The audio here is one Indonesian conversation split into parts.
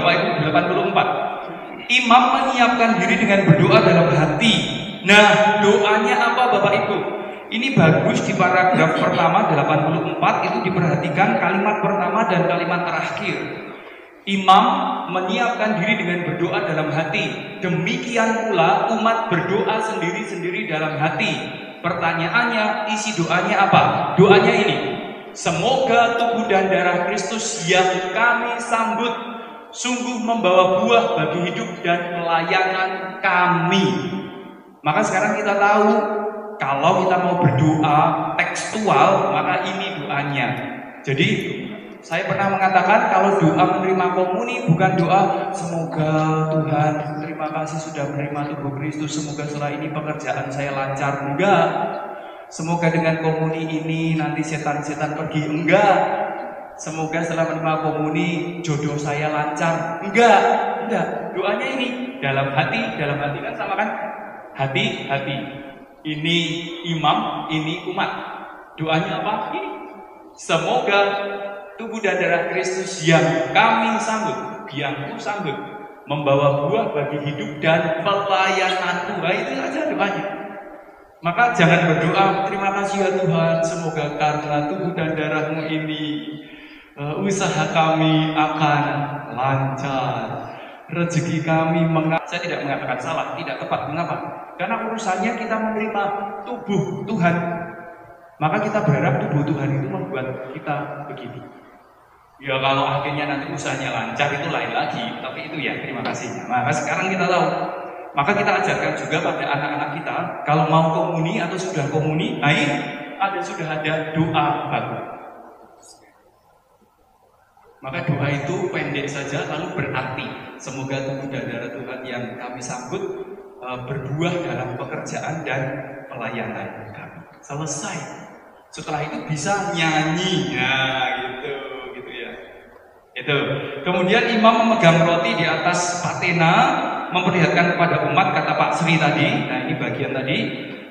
Bapak Ibu 84. Imam menyiapkan diri dengan berdoa dalam hati. Nah, doanya apa Bapak Ibu? Ini bagus di paragraf pertama 84 itu diperhatikan kalimat pertama dan kalimat terakhir. Imam menyiapkan diri dengan berdoa dalam hati. Demikian pula umat berdoa sendiri-sendiri dalam hati. Pertanyaannya, isi doanya apa? Doanya ini. Semoga tubuh dan darah Kristus yang kami sambut sungguh membawa buah bagi hidup dan pelayanan kami. Maka sekarang kita tahu, kalau kita mau berdoa tekstual, maka ini doanya. Jadi saya pernah mengatakan kalau doa menerima komuni bukan doa semoga Tuhan terima kasih sudah menerima tubuh Kristus, semoga setelah ini pekerjaan saya lancar. Enggak. Semoga dengan komuni ini nanti setan-setan pergi. Enggak. Semoga setelah menerima komuni jodoh saya lancar. Enggak. Doanya ini dalam hati kan sama kan? Hati. Ini imam, ini umat. Doanya apa? Ini. Semoga tubuh dan darah Kristus yang kami sambut, yang ku sambut, membawa buah bagi hidup dan pelayanan Tuhan. Itu saja doanya. Maka jangan berdoa, terima kasih ya Tuhan, semoga karena tubuh dan darahmu ini usaha kami akan lancar, rezeki kami saya tidak mengatakan salah, tidak tepat. Mengapa? Karena urusannya kita menerima tubuh Tuhan. Maka kita berharap tubuh Tuhan itu membuat kita begini. Ya kalau akhirnya nanti usahanya lancar itu lain lagi. Tapi itu ya terima kasihnya. Maka sekarang kita tahu. Maka kita ajarkan juga pada anak-anak kita, kalau mau komuni atau sudah komuni, sudah ada doa baru. Maka doa itu pendek saja lalu berarti. Semoga tubuh dan darah Tuhan yang kami sambut berbuah dalam pekerjaan dan pelayanan kami. Selesai. Setelah itu bisa nyanyi. Nah, gitu ya. Itu. Kemudian imam memegang roti di atas patena, memperlihatkan kepada umat, kata Pak Sri tadi. Nah, ini bagian tadi.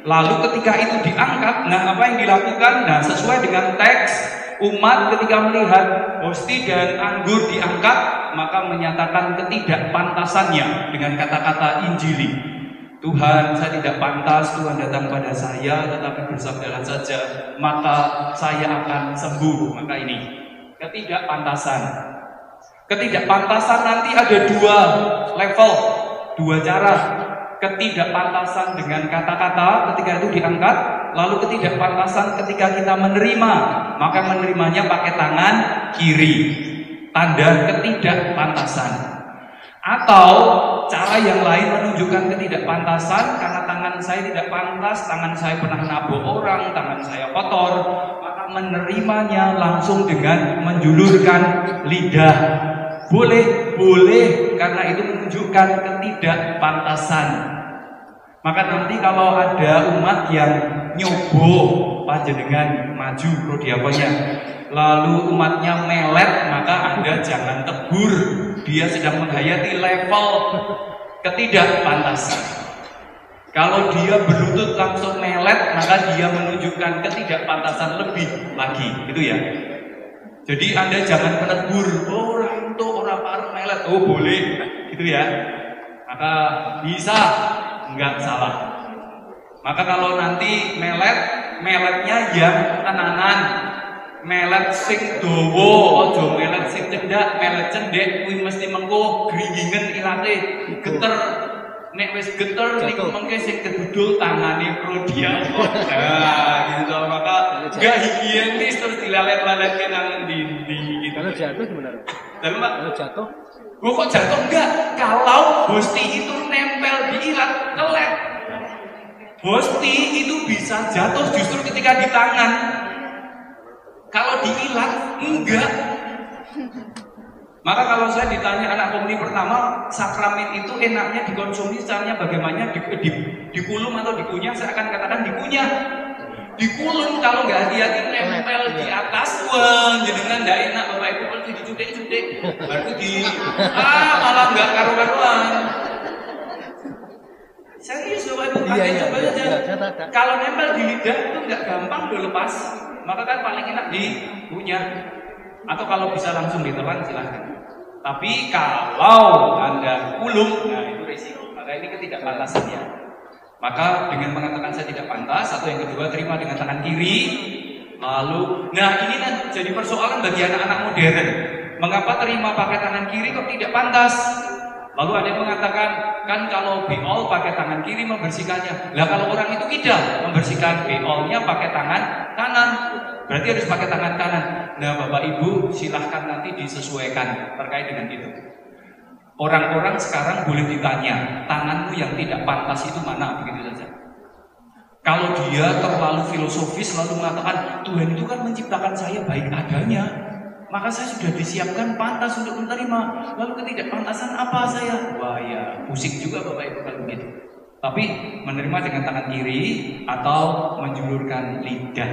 Lalu ketika itu diangkat, nah apa yang dilakukan? Nah, sesuai dengan teks, umat ketika melihat hosti dan anggur diangkat, maka menyatakan ketidakpantasannya dengan kata-kata Injili. Tuhan, saya tidak pantas Tuhan datang pada saya, tetapi bersabdalah saja, maka saya akan sembuh. Maka ini ketidakpantasan. Ketidakpantasan nanti ada dua level, dua cara. Ketidakpantasan dengan kata-kata ketika itu diangkat, lalu ketidakpantasan ketika kita menerima, maka menerimanya pakai tangan kiri, tanda ketidakpantasan. Atau cara yang lain menunjukkan ketidakpantasan, karena tangan saya tidak pantas, tangan saya pernah nabok orang, tangan saya kotor, maka menerimanya langsung dengan menjulurkan lidah. Boleh, karena itu menunjukkan ketidakpantasan. Maka nanti kalau ada umat yang nyobo panjenengan maju prodiakonya, lalu umatnya melet, maka Anda jangan tegur, dia sedang menghayati level ketidakpantasan. Kalau dia berlutut langsung melet, maka dia menunjukkan ketidakpantasan lebih lagi, gitu ya. Jadi Anda jangan menegur, orang itu orang parah melet, oh boleh, gitu ya. Maka bisa, enggak salah. Maka kalau nanti meletnya yang tenanan, melet sing dawa, aja melet sing cendak, melet cendek kuwi mesti mengko gringgingen ilate, geter. Nek wis geter niku mengke sing kedudul tangane prodiakon. Nah, gitu maka enggak higienis terus dilalet-laletke nang dinding gitu. Kalau jatuh gimana? Kalau jatuh? Kok jatuh enggak? Kalau hosti itu nempel di ilat, kelet. Hosti itu bisa jatuh justru ketika di tangan. Kalau di ilat enggak. Maka kalau saya ditanya anak komuni pertama, sakramen itu enaknya dikonsumsi caranya bagaimana? Dikulum atau dikunyah? Saya akan katakan dikunyah. Dikulum kalau nggak hati-hati nempel di atas, wah jenengan nggak enak bapak ibu kalau dicutek-cutek, baru malah nggak karu-karuan. Serius bapak ibu, coba saja. Kalau nempel di lidah itu nggak gampang udah lepas, maka kan paling enak dikunyah. Atau kalau bisa langsung ditelan silahkan. Tapi kalau Anda kulum, nah itu risiko. Maka ini ketidakpantasannya. Maka dengan mengatakan saya tidak pantas, atau yang kedua terima dengan tangan kiri. Lalu, nah ini jadi persoalan bagi anak-anak modern. Mengapa terima pakai tangan kiri kok tidak pantas? Lalu ada yang mengatakan, kan kalau beol pakai tangan kiri membersihkannya. Lah kalau orang itu tidak membersihkan beolnya pakai tangan kanan, berarti harus pakai tangan kanan. Nah Bapak Ibu silahkan nanti disesuaikan terkait dengan itu. Orang-orang sekarang boleh ditanya, tanganmu yang tidak pantas itu mana? Begitu saja. Kalau dia terlalu filosofis lalu mengatakan Tuhan itu kan menciptakan saya baik adanya, maka saya sudah disiapkan pantas untuk menerima. Lalu ketidakpantasan apa saya? Wah ya, pusing juga Bapak Ibu kalau begitu. Tapi menerima dengan tangan kiri atau menjulurkan lidah.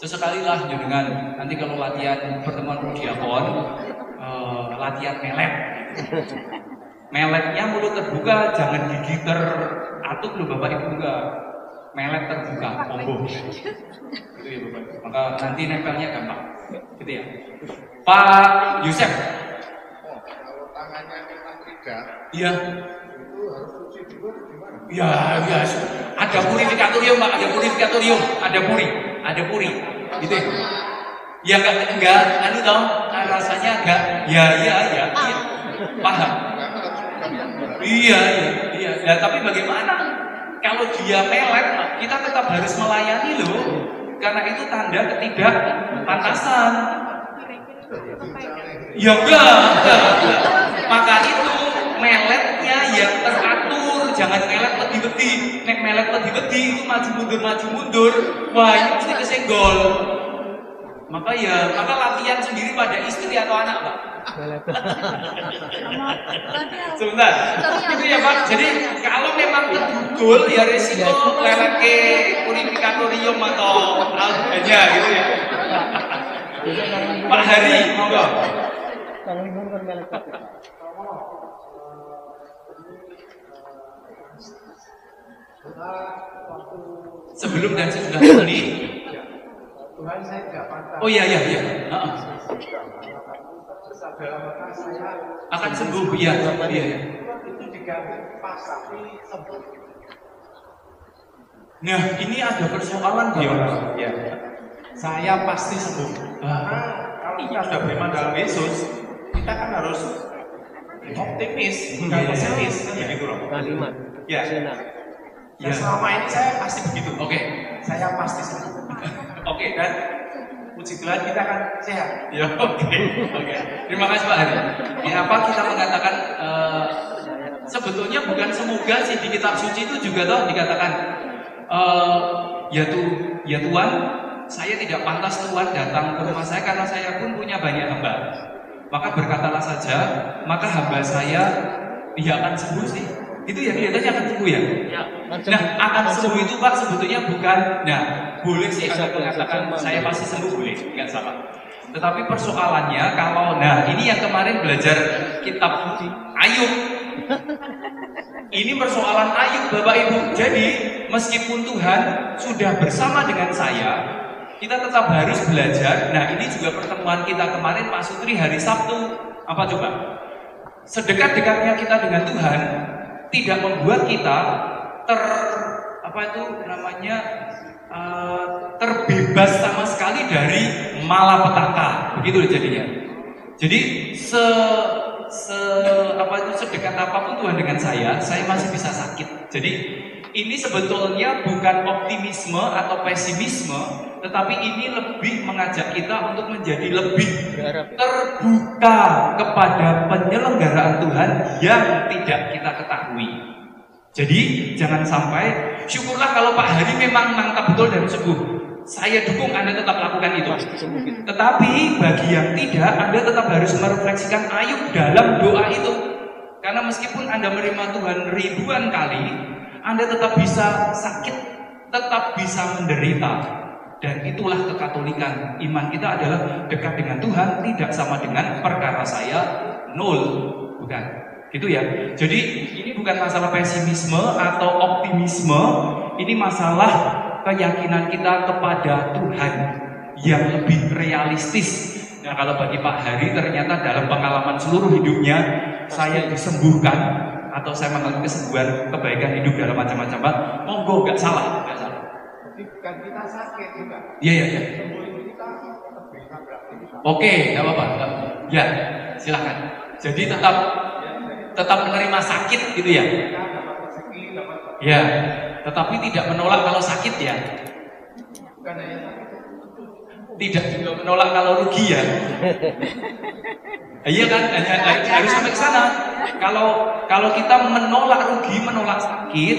Sesekali lah dengan nanti kalau latihan pertemuan diakon, latihan melet. Meletnya mulut terbuka, jangan gigi teratup loh Bapak Ibu enggak. Melet terbuka, ombo. Gitu ya Bapak. Maka nanti nempelnya gampang. Gitu ya. Pak Yusef. Kalau tangannya memang tidak. Iya. Itu harus cuci dulu gimana? Ya, ya. Ada purifikatorium, Pak. Ada purifikatorium. Ada puri. Gitu ya. Ya enggak, anu toh, rasanya enggak. Ya. Paham? Iya. Ya, tapi bagaimana? Kalau dia melet, kita tetap harus melayani loh. Karena itu tanda ketidakpantasan. Ya enggak. Maka itu meletnya yang teratur, jangan melet wedi-wedi. Nek melet wedi-wedi itu maju mundur. Wah, ini mesti kesenggol. Maka latihan sendiri pada istri atau anak, Pak. Sebentar. Itu ya Pak. Jadi kalau memang tergugul ya resiko leleke purifikatorium atau alganya gitu ya. Pak Hari, monggo. Sebelum dan sesudah ini Tuhan saya tidak pantas. Oh iya. Saya Akan sembuh, iya. itu diganti pas tapi sembuh. Nah, ini ada persoalan dia. Ya. Saya pasti sembuh. Karena kalau kita sudah beriman dalam Yesus, kita kan harus optimis, bukan pesimis, kan begitu loh. Kalimat. Ya. Dan selama ini saya pasti begitu. Oke. Saya pasti sembuh. Oke, dan puji Tuhan kita akan sehat. ya oke. Terima kasih Pak Hari. Kenapa kita mengatakan sebetulnya bukan semoga sih di kitab suci itu juga toh dikatakan ya Tuhan, saya tidak pantas Tuhan datang ke rumah saya karena saya pun punya banyak hamba. Maka berkatalah saja, maka hamba saya dia akan sembuh sih. Itu ya kelihatannya akan sembuh ya. Nah, akan sembuh itu Pak sebetulnya bukan. Nah, boleh sih Anda mengatakan saya pasti sembuh, boleh, nggak salah. Tetapi persoalannya kalau, nah ini yang kemarin belajar kitab Ayub. Ini persoalan Ayub Bapak Ibu. Jadi meskipun Tuhan sudah bersama dengan saya, kita tetap harus belajar. Nah ini juga pertemuan kita kemarin Pak Sutri hari Sabtu. Apa coba? Sedekat-dekatnya kita dengan Tuhan tidak membuat kita terbebas sama sekali dari malapetaka, begitu jadinya. Jadi sedekat apapun Tuhan dengan saya masih bisa sakit. Jadi ini sebetulnya bukan optimisme atau pesimisme, tetapi ini lebih mengajak kita untuk menjadi lebih terbuka kepada penyelenggaraan Tuhan yang tidak kita ketahui. Jadi jangan sampai, syukurlah kalau Pak Hari memang mantap betul dan sembuh. Saya dukung Anda tetap lakukan itu. Tetapi bagi yang tidak, Anda tetap harus merefleksikan Ayub dalam doa itu. Karena meskipun Anda menerima Tuhan ribuan kali, Anda tetap bisa sakit, tetap bisa menderita. Dan itulah kekatolikan. Iman kita adalah dekat dengan Tuhan, tidak sama dengan perkara saya nol. Bukan. Gitu ya. Jadi ini bukan masalah pesimisme atau optimisme, ini masalah keyakinan kita kepada Tuhan yang lebih realistis Nah kalau bagi Pak Hari ternyata dalam pengalaman seluruh hidupnya saya disembuhkan atau saya mengalami kesembuhan, kebaikan hidup dalam macam-macam hal, monggo, nggak salah, nggak salah. Jadi bukan kita sakit juga. Iya. Kita lebih Oke, nggak apa-apa. Ya, silakan. Jadi tetap menerima sakit gitu ya. Ya, tetapi tidak menolak kalau sakit ya. Tidak juga menolak kalau rugi ya. Iya kan, harus sampai ke sana. Kalau kita menolak rugi, menolak sakit,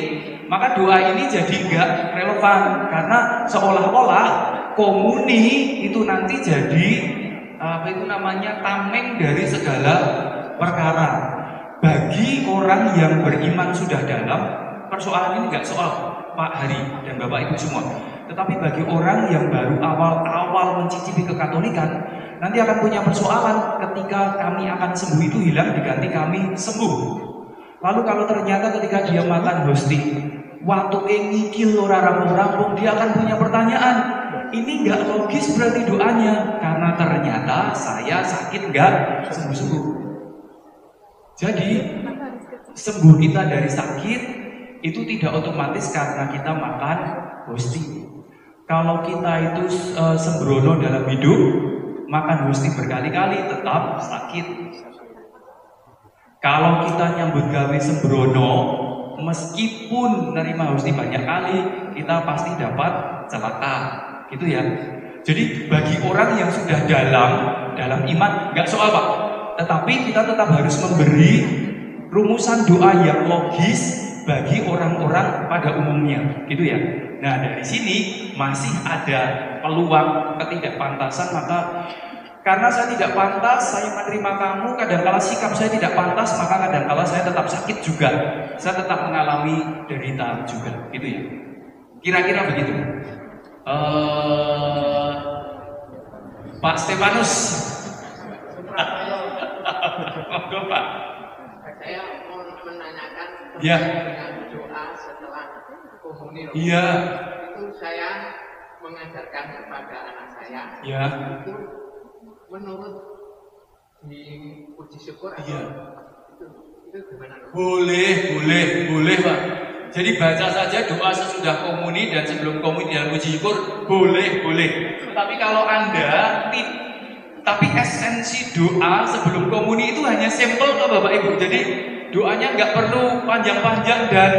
maka doa ini jadi nggak relevan karena seolah-olah komuni itu nanti jadi apa itu namanya tameng dari segala perkara. Bagi orang yang beriman sudah dalam, persoalan ini nggak soal Pak Hari dan Bapak Ibu semua. Tetapi bagi orang yang baru awal-awal mencicipi kekatolikan, nanti akan punya persoalan ketika kami akan sembuh itu hilang diganti kami sembuh. Lalu kalau ternyata ketika dia makan hosti, waktu ngikil ora rampung-rampung, dia akan punya pertanyaan. Ini nggak logis berarti doanya, karena ternyata saya sakit nggak sembuh-sembuh. Jadi sembuh kita dari sakit itu tidak otomatis karena kita makan hosti. Kalau kita itu sembrono dalam hidup, makan hosti berkali-kali tetap sakit. Kalau kita nyambut gawe sembrono, meskipun nerima hosti banyak kali, kita pasti dapat celaka, gitu ya. Jadi bagi orang yang sudah dalam iman, nggak soal Pak, tetapi kita tetap harus memberi rumusan doa yang logis bagi orang-orang pada umumnya, gitu ya. Nah dari sini masih ada peluang ketidakpantasan, maka karena saya tidak pantas, saya menerima kamu, kadangkala sikap saya tidak pantas, maka kadangkala saya tetap sakit juga, saya tetap mengalami derita juga, gitu ya. Kira-kira begitu. Pak Stefanus. Monggo Pak. Saya mau menanyakan ya. Dengan doa setelah komuni. Iya. Itu saya mengajarkan kepada anak saya. Ya. Itu menurut di puji syukur. Iya. Itu gimana? Boleh Pak. Jadi baca saja doa sesudah komuni dan sebelum komuni dalam puji syukur boleh. Tetapi kalau Anda tapi esensi doa sebelum komuni itu hanya simple kok Bapak Ibu. Jadi doanya nggak perlu panjang-panjang dan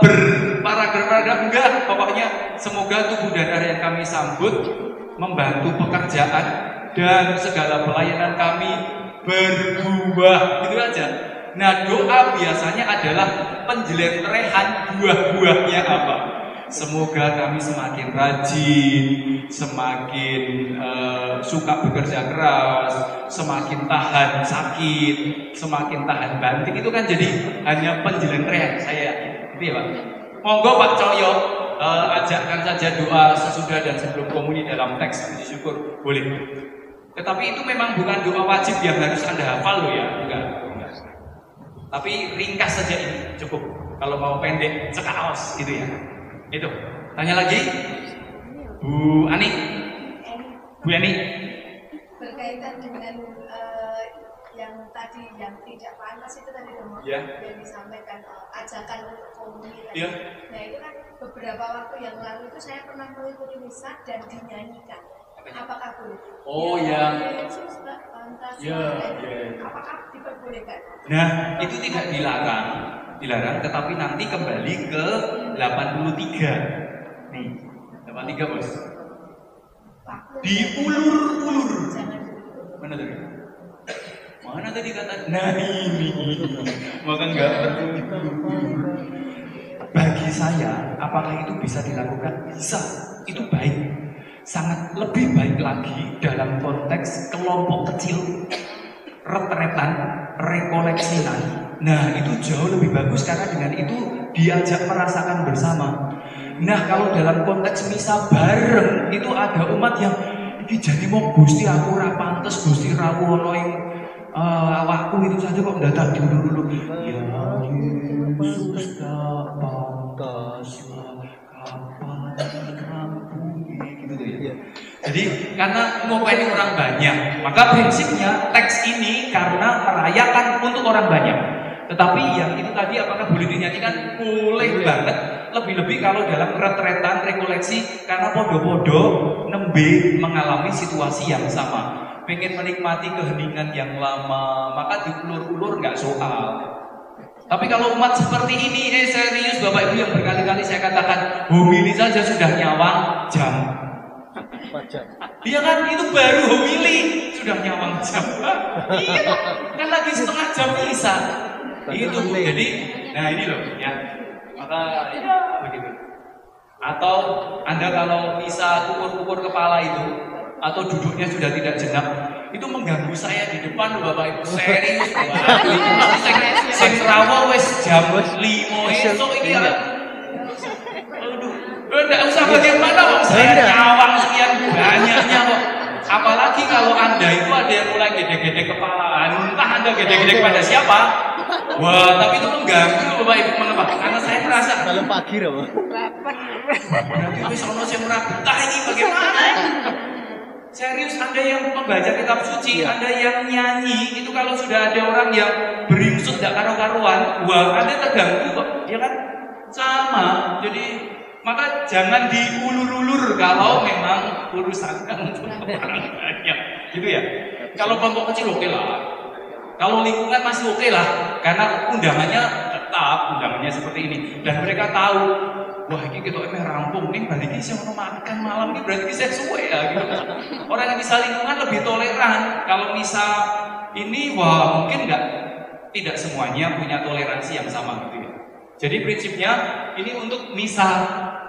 berparagraf-paragraf, enggak. Pokoknya semoga tubuh dan darah yang kami sambut membantu pekerjaan dan segala pelayanan kami berbuah, gitu aja. Nah doa biasanya adalah penjelerehan buah-buahnya apa. Semoga kami semakin rajin, semakin suka bekerja keras, semakin tahan sakit, semakin tahan banting. Itu kan jadi hanya penjelerehan saya yakin. Gitu ya Pak. Monggo Pak Coyo, ajarkan saja doa sesudah dan sebelum komuni dalam teks puji syukur, boleh. Tetapi itu memang bukan doa wajib yang harus Anda hafal loh ya, bukan. Tapi ringkas saja ini cukup. Kalau mau pendek, cekaos gitu ya. Itu. Tanya lagi, Bu Ani. Bu Ani. Berkaitan dengan yang tadi yang tidak panas itu tadi yang disampaikan ajakan untuk komuni tadi. Ya. Nah itu kan beberapa waktu yang lalu itu saya pernah mengikuti misa dan dinyanyikan. Apakah boleh? Oh ya. Yesus tak pantas. Ya. Apakah diperbolehkan? Nah itu tidak dilarang, tetapi nanti kembali ke 83. Nih, 83 bos. Diulur-ulur. Mana tadi? Mana tadi kata? Nah ini, maka nggak perlu. Bagi saya, apakah itu bisa dilakukan? Bisa. Itu baik. Sangat lebih baik lagi dalam konteks kelompok kecil, retretan, rekoleksian. Nah itu jauh lebih bagus karena dengan itu diajak merasakan bersama. Nah kalau dalam konteks misa bareng itu ada umat yang iki jadi mau Gusti aku ora pantes, Gusti rawono ing awakku itu saja kok datang dulu. Ya Yesus tak pantas kapan kamu gitu ya. Jadi karena ngopeni orang banyak, maka prinsipnya teks ini karena merayakan untuk orang banyak. Tetapi yang itu tadi apakah boleh dinyanyikan? Boleh banget. Lebih-lebih kalau dalam retretan, rekoleksi, karena podo-podo nembe mengalami situasi yang sama. Pengen menikmati keheningan yang lama, maka diulur-ulur nggak soal. Tapi kalau umat seperti ini, serius Bapak Ibu yang berkali-kali saya katakan, homili saja sudah nyawang jam. Iya kan, itu baru homili sudah nyawang jam. Iya, kan lagi setengah jam bisa. Itu Bu. Jadi, nah ini loh ya. Maka ya begitu. Atau Anda kalau bisa kukur-kukur kepala itu, atau duduknya sudah tidak jenak, itu mengganggu saya di depan loh Bapak Ibu. Serius. Sing rawa wis jam 5 esuk iki ya. Aduh, enggak usah bagaimana kok saya nyawang sekian banyaknya kok. Apalagi kalau Anda itu ada yang mulai gede-gede kepala, entah Anda gede-gede kepada siapa. Wah, tapi itu mengganggu Bapak Ibu. Mengapa? Karena saya merasa kalau pagi loh. Berarti wis ono sing merabetah ini bagaimana? Serius, Anda yang membaca kitab suci, Anda yang nyanyi, itu kalau sudah ada orang yang beringsut tidak karu-karuan, wah Anda terganggu kok, ya kan? Sama, jadi maka jangan diulur-ulur kalau memang urusannya untuk orang banyak, gitu ya. Kalau kelompok kecil oke lah, kalau lingkungan masih oke lah, karena undangannya tetap undangannya seperti ini, dan mereka tahu. Wah ini kita emang rampung nih, balik ini saya mau makan malam ini berarti saya sesuai ya gitu. Orang yang bisa lingkungan lebih toleran. Kalau misal ini wah mungkin tidak semuanya punya toleransi yang sama gitu ya. Jadi prinsipnya ini untuk misa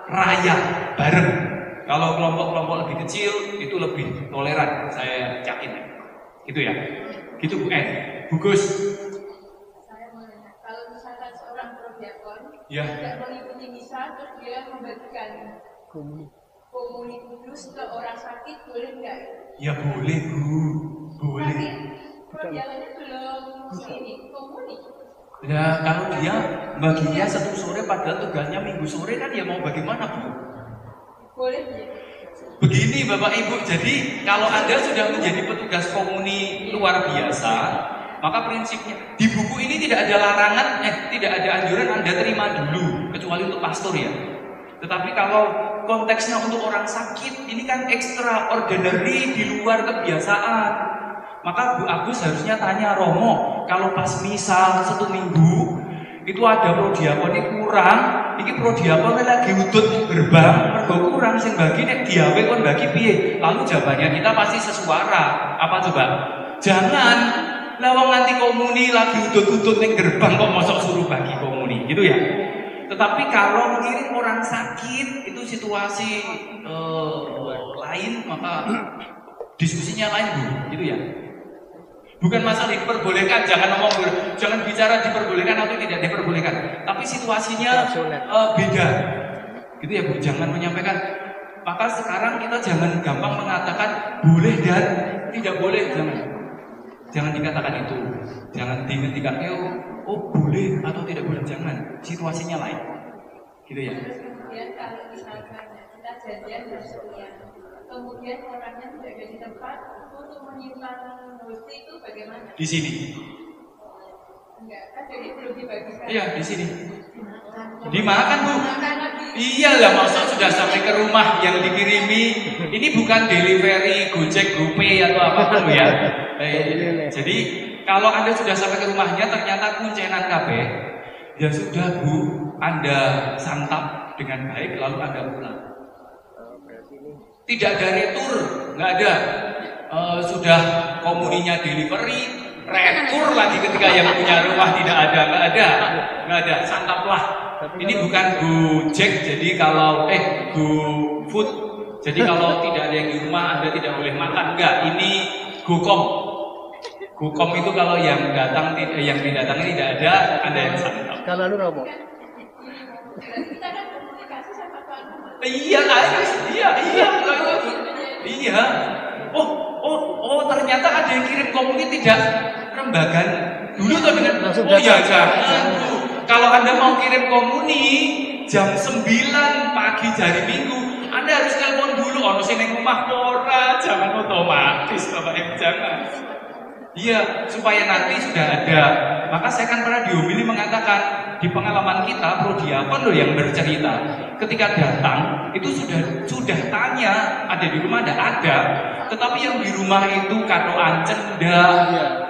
raya bareng. Kalau kelompok-kelompok lebih kecil itu lebih toleran, saya yakin. Gitu ya. Gitu Bu En. Bu Gus. Ya. Tidak mengikuti misa, terus dia membagikan komuni kudus ke orang sakit, boleh nggak? Ya boleh Bu, boleh. Tapi perjalanannya belum ini komuni. Ya kalau dia baginya satu sore padahal tugasnya minggu sore kan ya mau bagaimana Bu? Boleh ya. Begini Bapak Ibu, jadi kalau Anda sudah menjadi petugas komuni luar biasa, maka prinsipnya di buku ini tidak ada larangan, tidak ada anjuran Anda terima dulu, kecuali untuk pastor ya. Tetapi kalau konteksnya untuk orang sakit, ini kan extraordinary, di luar kebiasaan. Maka Bu Agus harusnya tanya Romo, kalau pas misal 1 minggu itu ada prodiakon ini kurang, ini prodiakon lagi udut gerbang, mergo kurang sing bagi nek diawe kon bagi piye? Lalu jawabannya kita pasti sesuara. Apa coba? Jangan lawang nanti komuni lagi udut-udut ning gerbang kok mosok suruh bagi komuni, gitu ya. Tetapi kalau mengirim orang sakit itu situasi lain, maka diskusinya lain Bu, gitu ya. Bukan masalah diperbolehkan, jangan bicara diperbolehkan atau tidak diperbolehkan. Tapi situasinya beda, gitu ya Bu. Jangan menyampaikan. Maka sekarang kita jangan gampang mengatakan boleh dan tidak boleh, jangan dikatakan itu. Jangan dihentikan, oh boleh atau tidak boleh, jangan. Situasinya lain, gitu ya. Kemudian kalau misalkan kita janjian bersekian, kemudian orangnya tidak ada di tempat untuk menyimpan hosti itu bagaimana? Di sini. Enggak, kan jadi belum dibagikan. Iya, di sini. Dimakan Bu. Iya lah, masa sudah sampai ke rumah yang dikirimi. Ini bukan delivery Gojek, GoPay atau apapun ya. Jadi kalau Anda sudah sampai ke rumahnya ternyata kuncenan KB, ya sudah Bu, Anda santap dengan baik lalu Anda pulang. Tidak ada retur, nggak ada. Sudah komuninya delivery, retur lagi ketika yang punya rumah tidak ada, nggak ada. Santaplah. Ini bukan Gojek, jadi kalau GoFood, jadi kalau tidak ada yang di rumah Anda tidak boleh makan, enggak. Ini GoCom. GoCom itu kalau yang didatangi tidak ada, Anda yang santap. Kalau lu Romo. Kita kan komunikasi sama Tuhan. Iya. Oh, ternyata ada yang kirim komuni tidak rembagan dulu tuh dengan jangan. Kalau Anda mau kirim komuni jam 9 pagi hari Minggu, Anda harus telepon dulu ono sing ning omah ora, jangan otomatis Bapak Ibu, jangan. Iya, supaya nanti sudah ada. Maka saya kan pernah dihomili mengatakan di pengalaman kita prodiakon loh yang bercerita. Ketika datang itu sudah tanya ada di rumah, ada ada. Tetapi yang di rumah itu katoan cendak,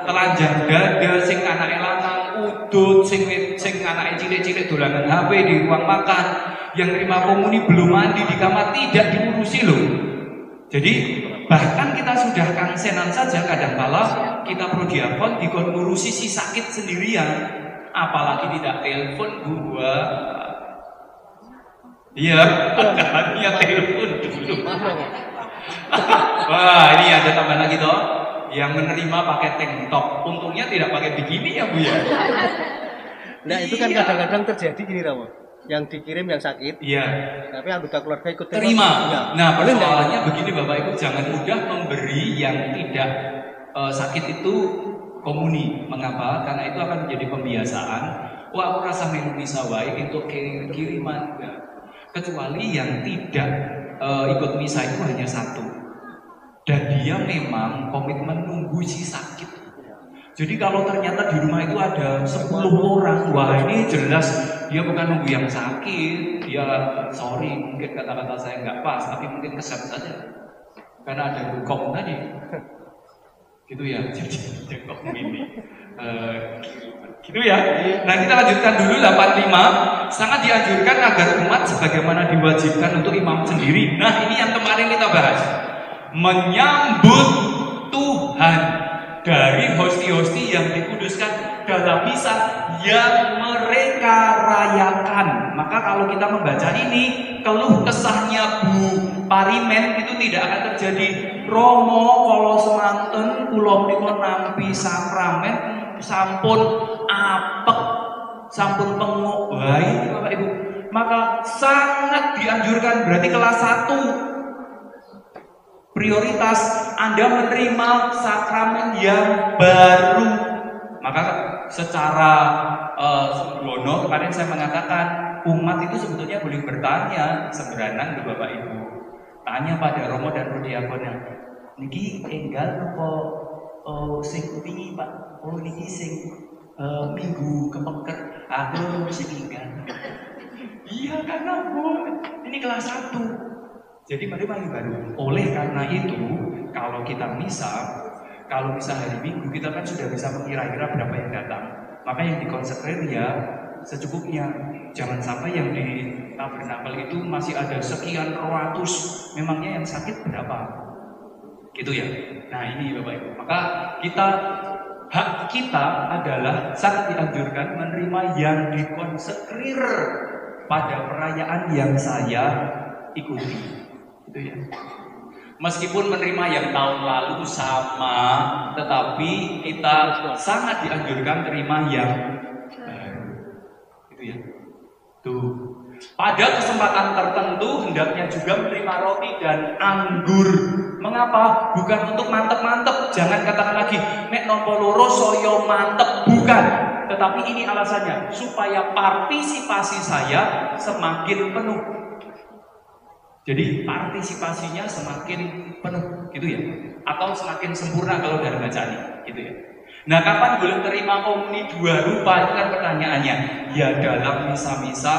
telanjang dada, sing anake lanang udut, sing anake cilik-cilik dolanan HP di ruang makan, yang terima komuni belum mandi di kamar, tidak diurusi loh. Jadi bahkan kita sudah kansenan saja kadangkala kita prodiakon dikon ngurusi si sakit sendirian, apalagi tidak telepon gua. Iya, katanya telepon dulu. Wah, ini ada tambahan lagi toh, yang menerima pakai tank top, untungnya tidak pakai bikini ya Bu ya. Nah itu kan kadang-kadang terjadi gini Ramo, yang dikirim yang sakit, iya, tapi anggota keluarga ikut terima. Nah persoalannya enggak? begini Bapak Ibu, jangan mudah memberi yang tidak sakit itu komuni. Mengapa? Karena itu akan menjadi pembiasaan. Wah, aku rasa melu bisa wae untuk kiriman enggak. Kecuali yang tidak ikut misa itu hanya satu, dan dia memang komitmen nunggu si sakit. Jadi kalau ternyata di rumah itu ada 10 orang, wah ini jelas dia bukan nunggu yang sakit, dia sorry mungkin kata-kata saya nggak pas, tapi mungkin kesan saja karena ada hukum tadi, gitu ya. Jadi hukum ini gitu ya. Nah kita lanjutkan dulu 85. Sangat dianjurkan agar umat sebagaimana diwajibkan untuk imam sendiri. Nah ini yang kemarin kita bahas, menyambut Tuhan dari hosti-hosti yang dikuduskan dalam misa yang mereka rayakan. Maka kalau kita membaca ini, keluh kesahnya Bu Parimen itu tidak akan terjadi. Romo kalau semanten kula menika nampi sakramen sampun apek, sampun pengok baik Bapak Ibu. Maka sangat dianjurkan, berarti kelas 1 prioritas Anda menerima sakramen yang baru. Maka secara sembrono kemarin saya mengatakan umat itu sebetulnya boleh bertanya sembranan ke Bapak Ibu. Tanya pada Romo dan Prodiakonnya, niki enggal apa sing wingi Pak? Oh niki sing minggu kepeker. Aku sing enggal. Iya karena Bu, ini kelas 1. Jadi mari baru. Oleh karena itu, kalau kita misa hari Minggu kita kan sudah bisa mengira-kira berapa yang datang. Maka yang dikonsekrer ya secukupnya. Jangan sampai yang di tabernakel itu masih ada sekian ratus. Memangnya yang sakit berapa? Gitu ya. Nah ini Bapak Ibu. Maka hak kita adalah sangat dianjurkan menerima yang dikonsekrir pada perayaan yang saya ikuti. Itu ya. Meskipun menerima yang tahun lalu sama, tetapi kita sangat dianjurkan terima yang baru. Itu ya. Tuh. Pada kesempatan tertentu hendaknya juga menerima roti dan anggur. Mengapa? Bukan untuk mantep-mantep. Jangan katakan lagi nek nopo loro soyo mantep, bukan. Tetapi ini alasannya supaya partisipasi saya semakin penuh. Jadi partisipasinya semakin penuh, gitu ya, atau semakin sempurna kalau dari bacaan, gitu ya. Nah, kapan boleh terima komuni 2 rupa? Itu kan pertanyaannya. Ya dalam misa-misa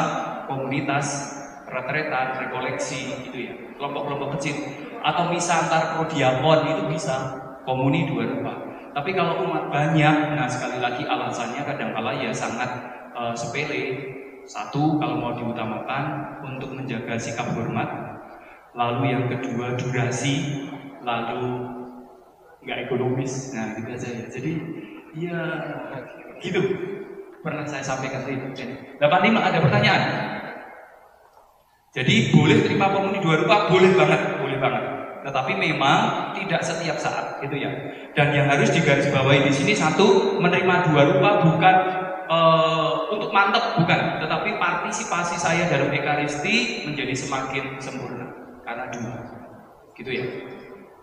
komunitas, retretan, rekoleksi, gitu ya, kelompok-kelompok kecil, atau misa antar prodiakon itu bisa komuni 2 rupa. Tapi kalau umat banyak, nah sekali lagi alasannya kadang-kala ya sangat sepele. Satu, kalau mau diutamakan untuk menjaga sikap hormat. Lalu yang kedua durasi, lalu nggak ekonomis, nah gitu aja ya. Jadi ya gitu. Pernah saya sampaikan itu. 85 ada pertanyaan. Jadi boleh terima komuni 2 rupa, boleh banget, boleh banget. Tetapi memang tidak setiap saat, gitu ya. Dan yang harus digarisbawahi di sini satu, menerima 2 rupa bukan untuk mantep, bukan. Tetapi partisipasi saya dalam Ekaristi menjadi semakin sempurna. Karena 2, gitu ya.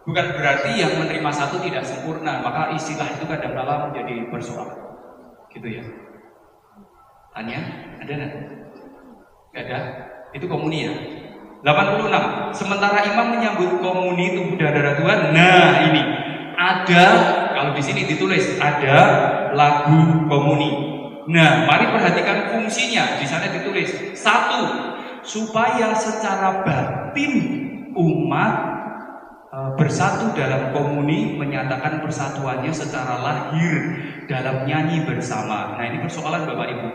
Bukan berarti yang menerima 1 tidak sempurna, maka istilah itu kadang-kala menjadi persoalan, gitu ya. Tanya, ada nggak? Nggak ada. Itu komuni ya. 86. Sementara imam menyambut komuni tubuh dan darah Tuhan. Nah, ini ada, kalau di sini ditulis ada lagu komuni. Nah, mari perhatikan fungsinya. Di sana ditulis 1. Supaya secara batin umat bersatu dalam komuni, menyatakan persatuannya secara lahir dalam nyanyi bersama. Nah, ini persoalan Bapak Ibu.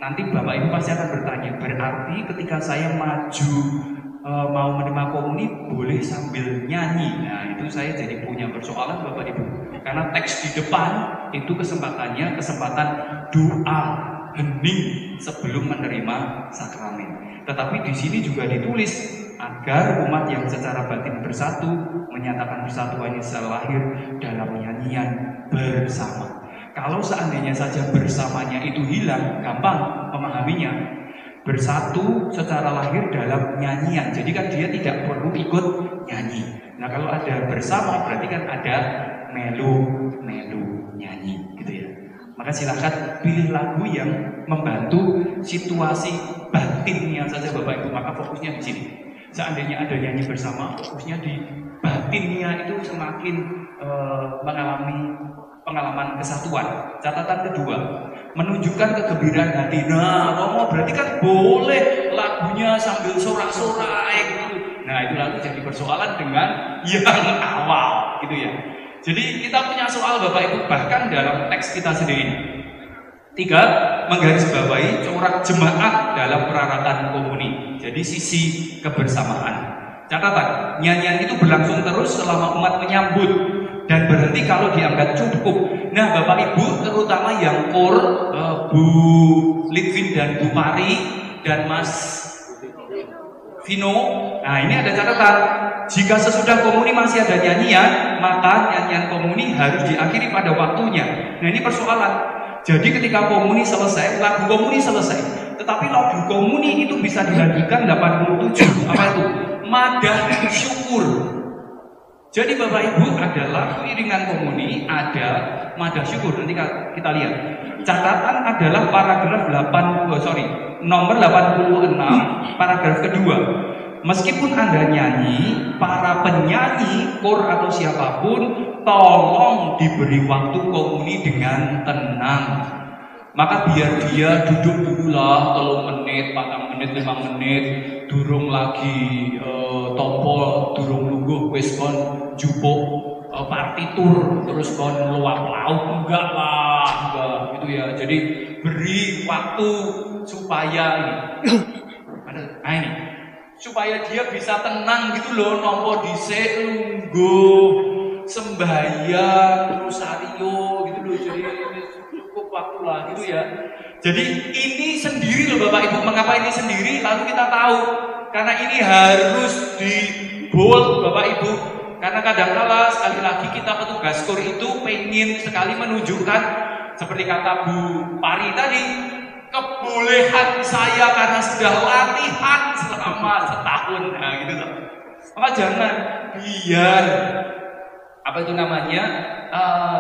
Nanti Bapak Ibu pasti akan bertanya, berarti ketika saya maju mau menerima komuni boleh sambil nyanyi. Nah, itu saya jadi punya persoalan Bapak Ibu. Karena teks di depan itu kesempatan doa hening sebelum menerima sakramen. Tetapi di sini juga ditulis agar umat yang secara batin bersatu menyatakan persatuannya secara lahir dalam nyanyian bersama. Kalau seandainya saja bersamanya itu hilang, gampang memahaminya. Bersatu secara lahir dalam nyanyian. Jadi kan dia tidak perlu ikut nyanyi. Nah, kalau ada bersama berarti kan ada melu nyanyi gitu ya. Maka silakan pilih lagu yang membantu situasi batinnya saja Bapak Ibu. Maka fokusnya di sini. Seandainya ada nyanyi bersama, fokusnya di batinnya itu semakin mengalami pengalaman kesatuan. Catatan kedua, menunjukkan kegembiraan hati. Nah, Romo berarti kan boleh lagunya sambil sorak-sorai gitu. Nah, itu lalu jadi persoalan dengan yang awal gitu ya. Jadi kita punya soal Bapak Ibu bahkan dalam teks kita sendiri. 3. Menggarisbawahi corak jemaat dalam peraratan komuni. Jadi sisi kebersamaan. Catatan, nyanyian itu berlangsung terus selama umat menyambut dan berhenti kalau dianggap cukup. Nah, Bapak Ibu terutama yang kor, Bu Litwin dan Bu Pari dan Mas Vino. Nah, ini ada catatan. Jika sesudah komuni masih ada nyanyian, maka nyanyian komuni harus diakhiri pada waktunya. Nah, ini persoalan. Jadi ketika komuni selesai, lagu komuni selesai, tetapi lagu komuni itu bisa dilanjutkan 87. Apa itu? Madah syukur. Jadi Bapak Ibu adalah iringan komuni, ada madah syukur. Nanti kita lihat. Catatan adalah paragraf nomor 86, paragraf kedua. Meskipun Anda nyanyi, para penyanyi, kor atau siapapun, tolong diberi waktu komuni dengan tenang. Maka biar dia duduk dulu lah 3 menit, 4 menit, 5 menit, durung lagi tombol, durung lungguh wis kon jupuk partitur terus kon luap lauk, enggak gitu ya. Jadi beri waktu supaya ini supaya dia bisa tenang gitu loh, nompo dhisik lungguh sembahyang rosario gitu loh. Jadi cukup waktu lah gitu ya. Jadi ini sendiri loh Bapak Ibu. Mengapa ini sendiri? Lalu kita tahu karena ini harus di bold Bapak Ibu. Karena kadang-kala sekali lagi kita petugas KOR itu pengen sekali menunjukkan seperti kata Bu Pari tadi, kebolehan saya karena sudah latihan selama setahun. Nah gitu loh. Maka jangan biar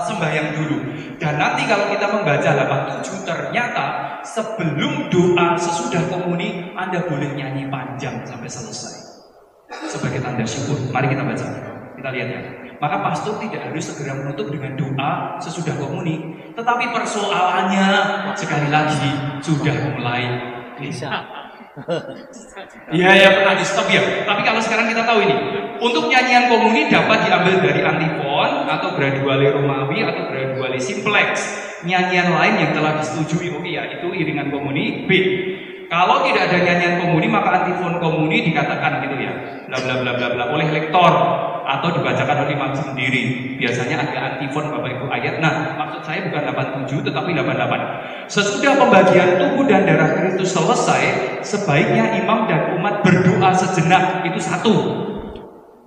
sembahyang dulu. Dan nanti kalau kita membaca 87 ternyata sebelum doa sesudah komuni Anda boleh nyanyi panjang sampai selesai sebagai tanda syukur. Mari kita baca, kita lihat ya. Maka pastor tidak harus segera menutup dengan doa sesudah komuni, tetapi persoalannya sekali lagi sudah mulai bisa. Ya pernah di stop ya. Tapi kalau sekarang kita tahu ini, untuk nyanyian komuni dapat diambil dari antifon atau graduale Romawi atau graduale simplex. Nyanyian lain yang telah disetujui, oke ya, itu iringan komuni B. Kalau tidak ada nyanyian komuni maka antifon komuni dikatakan gitu ya, bla bla bla bla bla oleh lektor atau dibacakan oleh imam sendiri. Biasanya ada antifon Bapak Ibu ayat. Nah, maksud saya bukan 87 tetapi 88. Sesudah pembagian tubuh dan darah Kristus selesai, sebaiknya imam dan umat berdoa sejenak. Itu satu.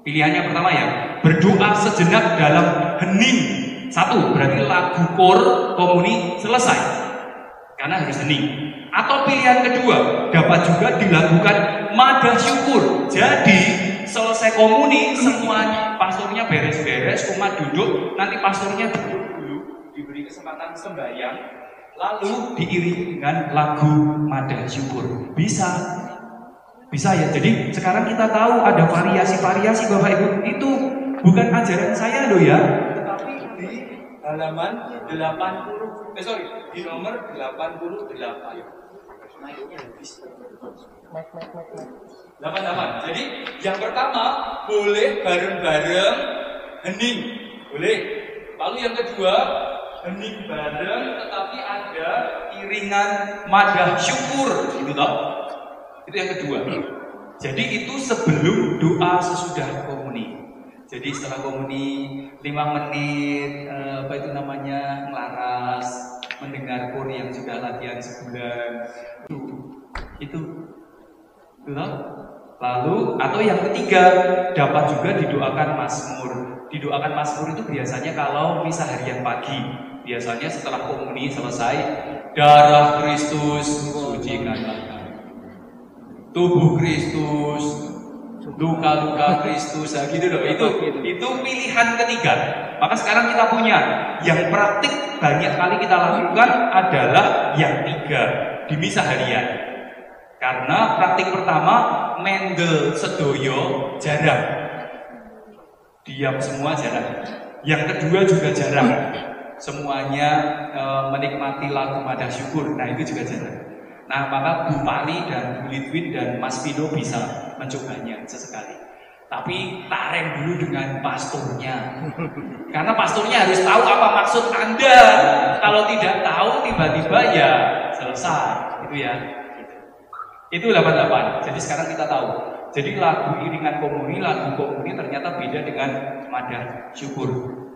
Pilihannya pertama ya, berdoa sejenak dalam hening. Satu, berarti lagu kor komuni selesai. Karena harus hening. Atau pilihan kedua, dapat juga dilakukan madah syukur. Jadi selesai komuni semuanya, pastornya beres-beres, umat duduk, nanti pastornya duduk dulu, diberi kesempatan sembahyang, lalu diiringi dengan lagu madah syukur. Bisa Bisa ya. Jadi sekarang kita tahu ada variasi-variasi Bapak Ibu. Itu bukan ajaran saya loh ya. Tetapi di halaman 80, di nomor 88. 88. Jadi yang pertama boleh bareng-bareng hening, boleh. Lalu yang kedua hening bareng, tetapi ada iringan madah syukur, gitu toh. Itu yang kedua. Jadi itu sebelum doa sesudah komuni. Jadi setelah komuni 5 menit, ngelaras, mendengar kur yang sudah latihan sebulan. Itu. Lalu atau yang ketiga dapat juga didoakan mazmur. Didoakan mazmur itu biasanya kalau misa harian pagi. Biasanya setelah komuni selesai, darah Kristus sucikanlah kami. Tubuh Kristus, luka-luka Kristus, nah gitu loh. Itu pilihan ketiga. Maka sekarang kita punya yang praktik banyak kali kita lakukan adalah yang 3 di misa harian. Karena praktik pertama Mendel sedoyo jarang, diam semua jarang. Yang kedua juga jarang, semuanya menikmati lagu madah syukur. Nah itu juga jarang. Nah maka Bu Pari dan Bu Lidwin dan Mas Pino bisa mencobanya sesekali. Tapi tareng dulu dengan pastornya, karena pastornya harus tahu apa maksud Anda. Kalau tidak tahu tiba-tiba ya selesai, gitu ya. Itu 88. Jadi sekarang kita tahu. Jadi lagu iringan komuni, lagu komuni ternyata beda dengan madah syukur.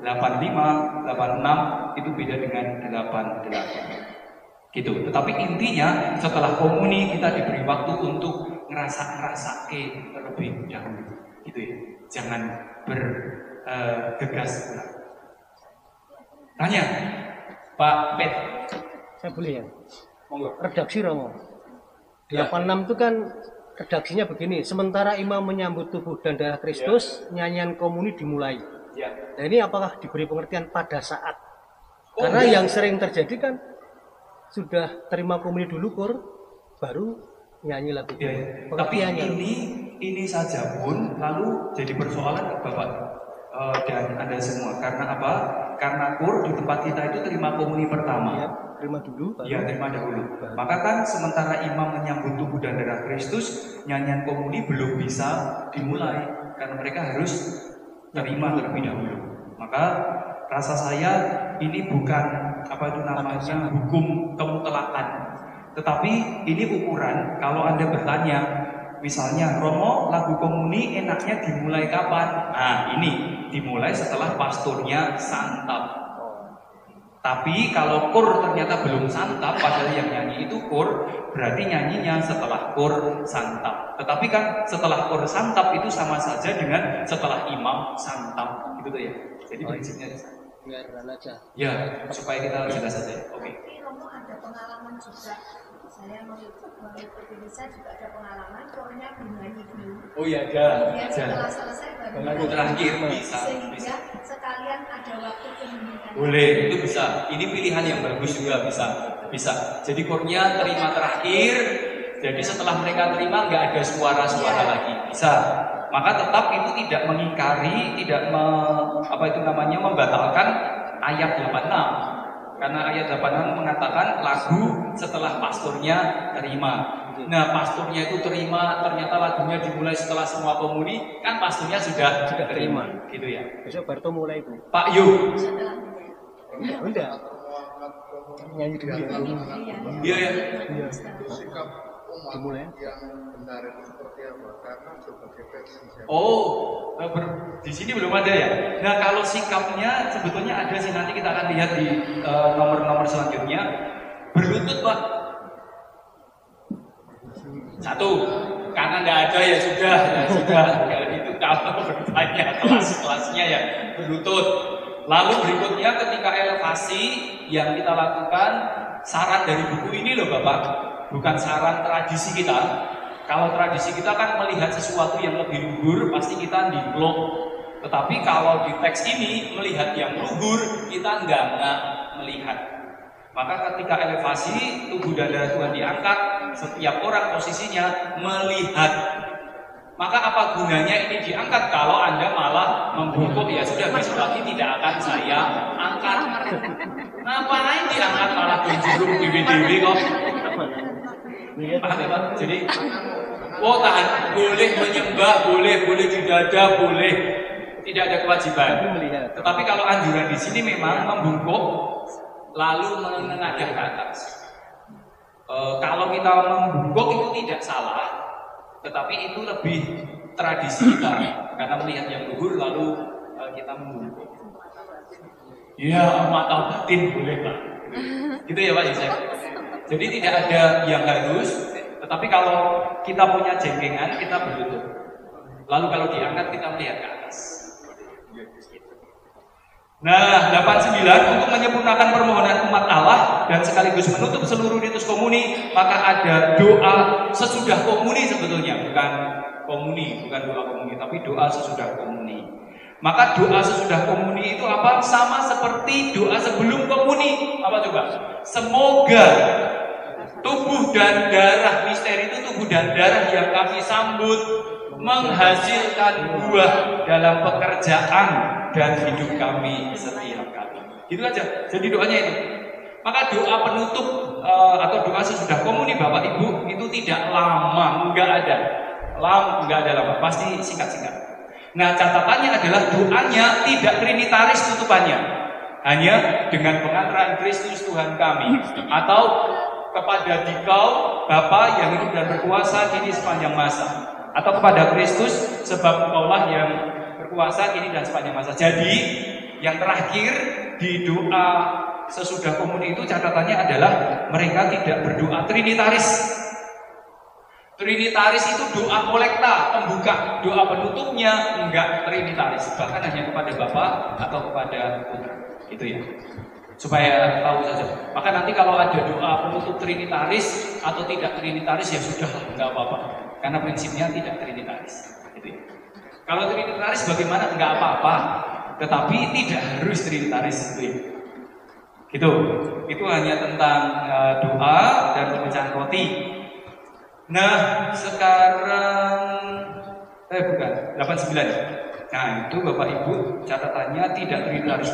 85, 86 itu beda dengan 88. Gitu. Tetapi intinya setelah komuni kita diberi waktu untuk ngerasa terlebih dahulu. Gitu ya. Jangan bergegas. Tanya, Pak Pet. Saya boleh ya? Monggo. Redaksi Romo. 86 itu kan redaksinya begini. Sementara imam menyambut tubuh dan darah Kristus, nyanyian komuni dimulai. Ya. Nah ini apakah diberi pengertian pada saat? Karena yang sering terjadi kan sudah terima komuni dulu kur, baru nyanyi lagu. Ya. Tapi ini saja pun lalu jadi persoalan Bapak dan Anda semua. Karena apa? Karena kur di tempat kita itu terima komuni pertama. Ya, terima dulu. Iya, terima dahulu. Maka kan sementara imam menyambut tubuh dan darah Kristus, nyanyian komuni belum bisa dimulai karena mereka harus terima terlebih dahulu. Maka rasa saya ini bukan hukum kemutlakan, tetapi ini ukuran. Kalau Anda bertanya, misalnya Romo lagu komuni enaknya dimulai kapan? Nah ini dimulai setelah pastornya santap. Tapi kalau kur ternyata belum santap, padahal yang nyanyi itu kur, berarti nyanyinya setelah kur santap. Tetapi kan setelah kur santap itu sama saja dengan setelah imam santap, gitu tuh ya. Jadi prinsipnya biar aja. Ya, supaya kita jelas saja. Oke. Romo ada pengalaman juga. Saya mengikuti bisa juga ada pengalaman kurnya bernyanyi dulu. Oh iya, ada. Kemudian setelah selesai baru lagu terakhir bisa. Sehingga sekalian ada waktu keheningan. Boleh, itu bisa. Ini pilihan yang bagus juga bisa. Jadi kurnya terima terakhir. Jadi setelah mereka terima nggak ada suara-suara lagi. Bisa. Maka tetap itu tidak mengingkari, tidak membatalkan ayat 86. Karena ayat 86 mengatakan lagu setelah pastornya terima. Nah, pastornya itu terima, ternyata lagunya dimulai setelah semua komuni, kan pastornya sudah terima, gitu ya. Besok Barto mulai itu. Pak Yu. Udah. Nyanyi dulu. Iya ya. Sikap umat Dimulai. yang benar itu seperti apa? Karena sebagai versi di sini belum ada ya. Nah, kalau sikapnya sebetulnya ada sih, nanti kita akan lihat di nomor-nomor selanjutnya. Berlutut, Pak. Satu, karena nggak ada ya sudah. Itu kalau bertanya kelas-kelasnya ya berlutut. Lalu berikutnya ketika elevasi yang kita lakukan, saran dari buku ini loh Bapak, bukan saran tradisi kita. Kalau tradisi kita kan melihat sesuatu yang lebih luhur, pasti kita diplok. Tetapi kalau di teks ini melihat yang luhur, kita nggak melihat. Maka ketika elevasi tubuh dan darah Tuhan diangkat, setiap orang posisinya melihat. Maka apa gunanya ini diangkat kalau Anda malah membungkuk? Ya sudah, besok lagi tidak akan saya angkat. Ngapain diangkat malah berjuruk dewi-dewi kok? Paham ya Pak? Jadi, tahan, boleh menyembah, boleh di dada, boleh. Tidak ada kewajiban. Tetapi kalau anjuran di sini memang membungkuk lalu menengadah ke atas. Kalau kita membungkuk itu tidak salah, tetapi itu lebih tradisi kita karena melihat yang luhur lalu kita membungkuk. Ya, mata batin boleh Pak. Gitu ya Pak Yusef. Jadi tidak ada yang harus, tetapi kalau kita punya jengkengan kita berlutut. Lalu kalau diangkat kita melihat ke atas. Nah, 89 untuk menyempurnakan permohonan umat Allah dan sekaligus menutup seluruh ritus komuni, maka ada doa sesudah komuni sebetulnya, bukan doa komuni, tapi doa sesudah komuni. Maka doa sesudah komuni itu apa? Sama seperti doa sebelum komuni. Apa coba? Semoga tubuh dan darah misteri itu tubuh dan darah yang kami sambut menghasilkan buah dalam pekerjaan dan hidup kami setiap kali. Gitu aja. Jadi doanya itu. Maka doa penutup atau doa sesudah komuni Bapak Ibu itu tidak lama, enggak ada lama, pasti singkat-singkat. Nah, catatannya adalah doanya tidak trinitaris tutupannya. Hanya dengan pengantaran Kristus Tuhan kami atau kepada Dikau Bapa yang hidup dan berkuasa kini sepanjang masa, atau kepada Kristus sebab Engkaulah yang berkuasa kini dan sepanjang masa. Jadi yang terakhir di doa sesudah komuni itu catatannya adalah mereka tidak berdoa trinitaris. Trinitaris itu doa kolekta, pembuka. Doa penutupnya enggak trinitaris, bahkan hanya kepada Bapa atau kepada Putra. Itu ya. Supaya tahu saja. Maka nanti kalau ada doa penutup trinitaris atau tidak trinitaris ya sudah, enggak apa-apa. Karena prinsipnya tidak trinitaris. Gitu ya. Kalau trinitaris bagaimana? Enggak apa-apa. Tetapi tidak harus trinitaris gitu ya. Gitu. Itu hanya tentang doa dan pemecahan roti. Nah, sekarang bukan 89. Nah, itu Bapak Ibu catatannya tidak trinitaris.